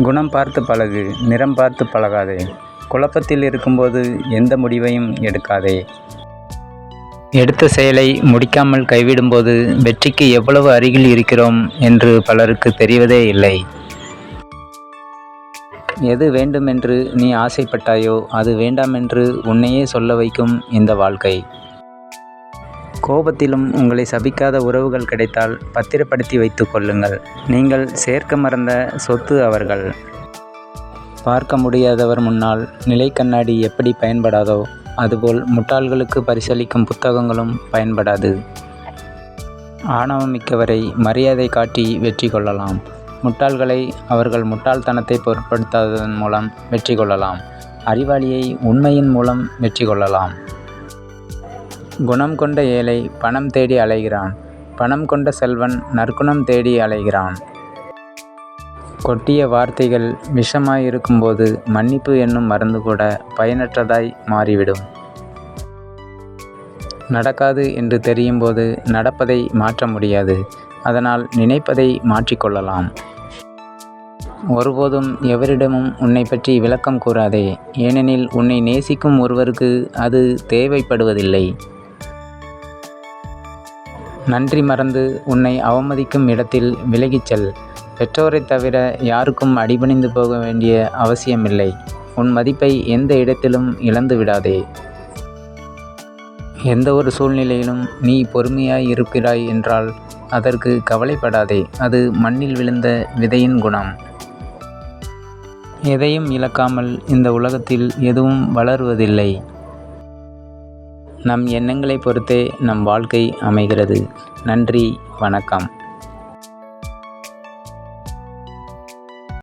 குணம் பார்த்து பழகு, நிறம் பார்த்து பழகாதே. குழப்பத்தில் இருக்கும்போது எந்த முடிவையும் எடுக்காதே. எடுத்த செயலை முடிக்காமல் கைவிடும்போது வெற்றிக்கு எவ்வளவு அருகில் இருக்கிறோம் என்று பலருக்கு தெரிவதே இல்லை. எது வேண்டுமென்று நீ ஆசைப்பட்டாயோ அது வேண்டாமென்று உன்னையே சொல்ல வைக்கும் இந்த வாழ்க்கை. கோபத்திலும் உங்களை சபிக்காத உறவுகள் கிடைத்தால் பத்திரப்படுத்தி வைத்து கொள்ளுங்கள். நீங்கள் சேர்க்க மறந்த சொத்து அவர்கள். பார்க்க முடியாதவர் முன்னால் நிலை கண்ணாடி எப்படி பயன்படாதோ அதுபோல் முட்டாள்களுக்கு பரிசளிக்கும் புத்தகங்களும் பயன்படாது. ஆணவம் மிக்கவரை மரியாதை காட்டி வெற்றி கொள்ளலாம். முட்டாள்களை அவர்கள் முட்டாள்தனத்தை பொருட்படுத்தாததன் மூலம் வெற்றி கொள்ளலாம். அறிவாளியை உண்மையின் மூலம் வெற்றி கொள்ளலாம். குணம் கொண்ட ஏழை பணம் தேடி அலைகிறான். பணம் கொண்ட செல்வன் நற்குணம் தேடி அலைகிறான். கொட்டிய வார்த்தைகள் விஷமாயிருக்கும்போது மன்னிப்பு என்னும் மருந்து கூட பயனற்றதாய் மாறிவிடும். நடக்காது என்று தெரியும்போது நடப்பதை மாற்ற முடியாது. அதனால் நினைப்பதை மாற்றிக்கொள்ளலாம். ஒருபோதும் எவரிடமும் உன்னை பற்றி விளக்கம் கூறாதே. ஏனெனில் உன்னை நேசிக்கும் ஒருவருக்கு அது தேவைப்படுவதில்லை. நன்றி மறந்து உன்னை அவமதிக்கும் இடத்தில் விலகிச் செல். பெற்றோரை தவிர யாருக்கும் அடிபணிந்து போக வேண்டிய அவசியமில்லை. உன் மதிப்பை எந்த இடத்திலும் இழந்து விடாதே. எந்த ஒரு சூழ்நிலையிலும் நீ பொறுமையாய் இருக்கிறாய் என்றால் அதற்கு கவலைப்படாதே. அது மண்ணில் விழுந்த விதையின் குணம். எதையும் இழக்காமல் இந்த உலகத்தில் எதுவும் வளருவதில்லை. நம் எண்ணங்களை பொறுத்தே நம் வாழ்க்கை அமைகிறது. நன்றி, வணக்கம்.